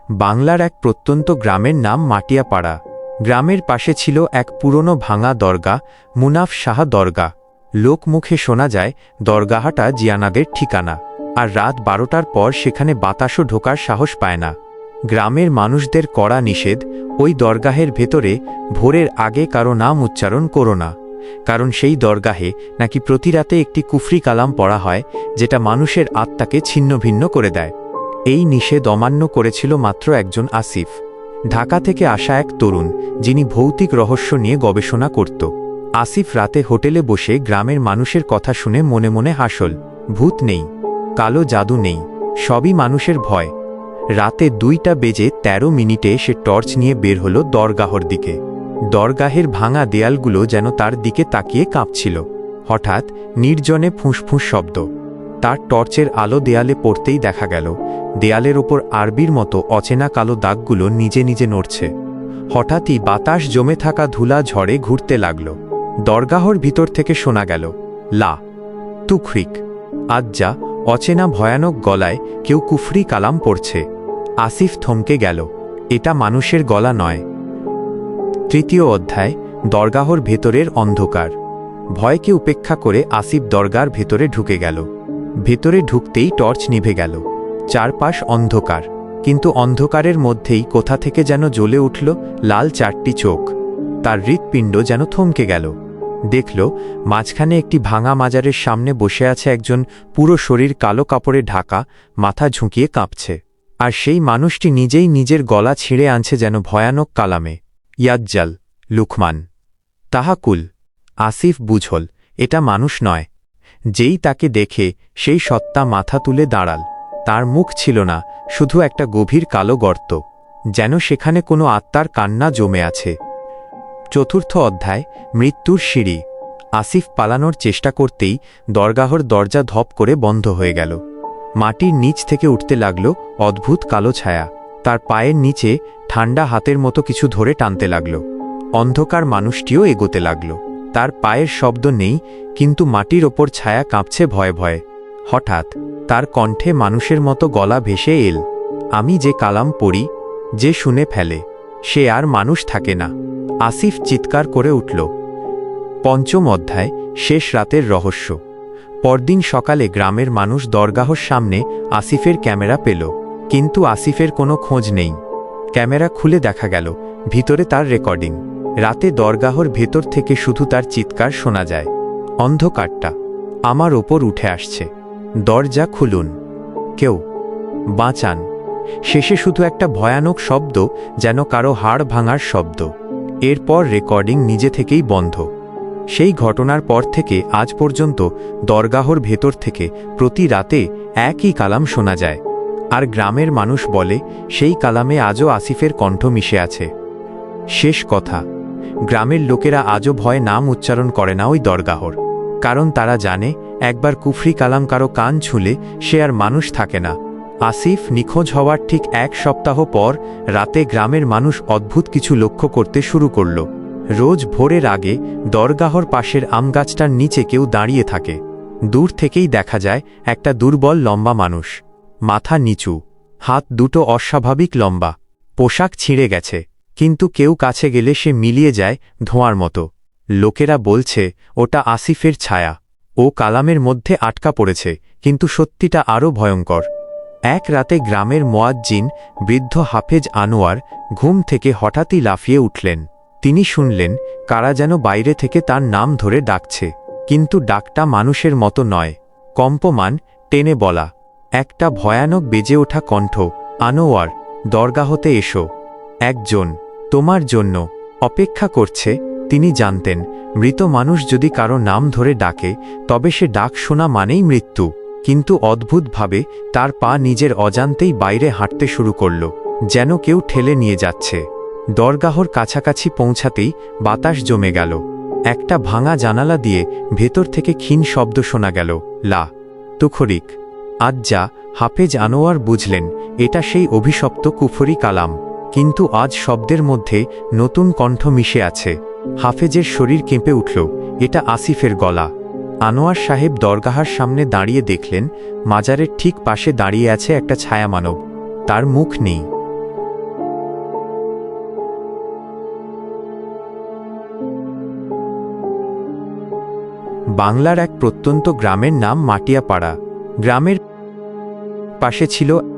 বাংলার এক প্রত্যন্ত গ্রামের নাম মাটিয়াপাড়া। গ্রামের পাশে ছিল এক পুরনো ভাঙা দরগা, মুনাফ শাহ দরগা। লোকমুখে শোনা যায় দরগাহটা জিয়ানাদের ঠিকানা, আর রাত 12টার পর সেখানে বাতাসও ঢোকার সাহস পায় না। গ্রামের মানুষদের কড়া নিষেধ, ওই দরগাহের ভেতরে ভোরের আগে কারো নাম উচ্চারণ করো না, কারণ সেই দরগাহে নাকি প্রতি রাতে একটি কুফরি কালাম পড়া হয়, যেটা মানুষের আত্মাকে ছিন্নভিন্ন করে দেয়। এই নিষেধ অমান্য করেছিল মাত্র একজন আসিফ, ঢাকা থেকে আসা এক তরুণ, যিনি ভৌতিক রহস্য নিয়ে গবেষণা করত। আসিফ রাতে হোটেলে বসে গ্রামের মানুষের কথা শুনে মনে মনে হাসল। ভূত নেই, কালো জাদু নেই, সবই মানুষের ভয়। রাতে 2:13 সে টর্চ নিয়ে বের হল দরগাহর দিকে। দরগাহের ভাঙা দেয়ালগুলো যেন তার দিকে তাকিয়ে কাঁপছিল। হঠাৎ নির্জনে ফুঁসফুঁস শব্দ। তার টর্চের আলো দেয়ালে পড়তেই দেখা গেল দেয়ালের ওপর আরবির মতো অচেনা কালো দাগগুলো নিজে নিজে নড়ছে। হঠাৎই বাতাস জমে থাকা ধুলা ঝড়ে ঘুরতে লাগল। দরগাহর ভিতর থেকে শোনা গেল লা তুখরিক আজ্জা, অচেনা ভয়ানক গলায় কেউ কুফরি কালাম পড়ছে। আসিফ থমকে গেল, এটা মানুষের গলা নয়। তৃতীয় অধ্যায়, দরগাহর ভেতরের অন্ধকার। ভয়কে উপেক্ষা করে আসিফ দরগার ভেতরে ঢুকে গেল। ভেতরে ঢুকতেই টর্চ নিভে গেল। চারপাশ অন্ধকার, কিন্তু অন্ধকারের মধ্যেই কোথা থেকে যেন জ্বলে উঠল লাল 4টি চোখ। তার হৃৎপিণ্ড যেন থমকে গেল। দেখল মাঝখানে একটি ভাঙা মাজারের সামনে বসে আছে একজন, পুরো শরীর কালো কাপড়ে ঢাকা, মাথা ঝুঁকিয়ে কাঁপছে। আর সেই মানুষটি নিজেই নিজের গলা ছিঁড়ে আনছে যেন ভয়ানক কালামে। ইয়াজ্জাল, লুকমান, তাহাকুল। আসিফ বুঝল এটা মানুষ নয়। যেই তাকে দেখে সেই সত্তা মাথা তুলে দাঁড়াল। তার মুখ ছিল না, শুধু একটা গভীর কালো গর্ত, যেন সেখানে কোনো আত্মার কান্না জমে আছে। চতুর্থ অধ্যায়, মৃত্যুর সিঁড়ি। আসিফ পালানোর চেষ্টা করতেই দরগাহর দরজা ধপ করে বন্ধ হয়ে গেল। মাটির নিচ থেকে উঠতে লাগল অদ্ভুত কালো ছায়া। তার পায়ের নিচে ঠান্ডা হাতের মতো কিছু ধরে টানতে লাগল। অন্ধকার মানুষটিও এগোতে লাগল। তার পায়ের শব্দ নেই, কিন্তু মাটির ওপর ছায়া কাঁপছে ভয়ে ভয়ে। হঠাৎ তার কণ্ঠে মানুষের মতো গলা ভেসে এল, আমি যে কালাম পড়ি, যে শুনে ফেলে, সে আর মানুষ থাকে না। আসিফ চিৎকার করে উঠল। পঞ্চম অধ্যায়, শেষ রাতের রহস্য। পরদিন সকালে গ্রামের মানুষ দরগাহর সামনে আসিফের ক্যামেরা পেল, কিন্তু আসিফের কোনো খোঁজ নেই। ক্যামেরা খুলে দেখা গেল ভিতরে তার রেকর্ডিং। রাতে দরগাহর ভেতর থেকে শুধু তার চিৎকার শোনা যায়, অন্ধকারটা আমার ওপর উঠে আসছে, দরজা খুলুন, কেউ বাঁচান। শেষে শুধু একটা ভয়ানক শব্দ, যেন কারো হাড় ভাঙার শব্দ। এরপর রেকর্ডিং নিজে থেকেই বন্ধ। সেই ঘটনার পর থেকে আজ পর্যন্ত দরগাহর ভেতর থেকে প্রতি রাতে একই কালাম শোনা যায়। আর গ্রামের মানুষ বলে সেই কালামে আজও আসিফের কণ্ঠ মিশে আছে। শেষ কথা, গ্রামের লোকেরা আজও ভয়ে নাম উচ্চারণ করে না ওই দরগাহর, কারণ তারা জানে একবার কুফরি কালাম কারো কান ছুঁলে সে আর মানুষ থাকে না। আসিফ নিখোঁজ হওয়ার ঠিক 1 সপ্তাহ পর রাতে গ্রামের মানুষ অদ্ভুত কিছু লক্ষ্য করতে শুরু করল। রোজ ভোরের আগে দরগাহর পাশের আমগাছটার নিচে কেউ দাঁড়িয়ে থাকে। দূর থেকেই দেখা যায় একটা দুর্বল লম্বা মানুষ, মাথা নিচু, হাত দুটো অস্বাভাবিক লম্বা, পোশাক ছিঁড়ে গেছে, কিন্তু কেউ কাছে গেলে সে মিলিয়ে যায় ধোঁয়ার মতো। লোকেরা বলছে ওটা আসিফের ছায়া, ও কালামের মধ্যে আটকা পড়েছে, কিন্তু সত্যিটা আরও ভয়ঙ্কর। এক রাতে গ্রামের মুয়াজ্জিন, বৃদ্ধ হাফেজ আনোয়ার, ঘুম থেকে হঠাৎই লাফিয়ে উঠলেন। তিনি শুনলেন কারা যেন বাইরে থেকে তার নাম ধরে ডাকছে, কিন্তু ডাকটা মানুষের মতো নয়, কম্পমান, টেনে বলা। একটা ভয়ানক বেজে ওঠা কণ্ঠ, আনোয়ার, দরগাহতে এসো, একজন তোমার জন্য অপেক্ষা করছে। তিনি জানতেন মৃত মানুষ যদি কারো নাম ধরে ডাকে তবে সে ডাক শোনা মানেই মৃত্যু। কিন্তু অদ্ভুতভাবে তার পা নিজের অজান্তেই বাইরে হাঁটতে শুরু করল, যেন কেউ ঠেলে নিয়ে যাচ্ছে। দরগাহর কাছাকাছি পৌঁছাতেই বাতাস জমে গেল। একটা ভাঙা জানালা দিয়ে ভেতর থেকে ক্ষীণ শব্দ শোনা গেল, লা তুখরিক আজ্জা। হাফেজ আনোয়ার বুঝলেন এটা সেই অভিশপ্ত কুফরি কালাম, কিন্তু আজ শব্দের মধ্যে নতুন কণ্ঠ মিশে আছে। হাফেজের শরীর কেঁপে উঠল, এটা আসিফের গলা। আনোয়ার সাহেব দরগাহার সামনে দাঁড়িয়ে দেখলেন মাজারের ঠিক পাশে দাঁড়িয়ে আছে একটা ছায়া মানব। তার মুখ নেই, বাংলার এক প্রত্যন্ত গ্রামের নাম মাটিয়াপাড়া। গ্রামের পাশে ছিল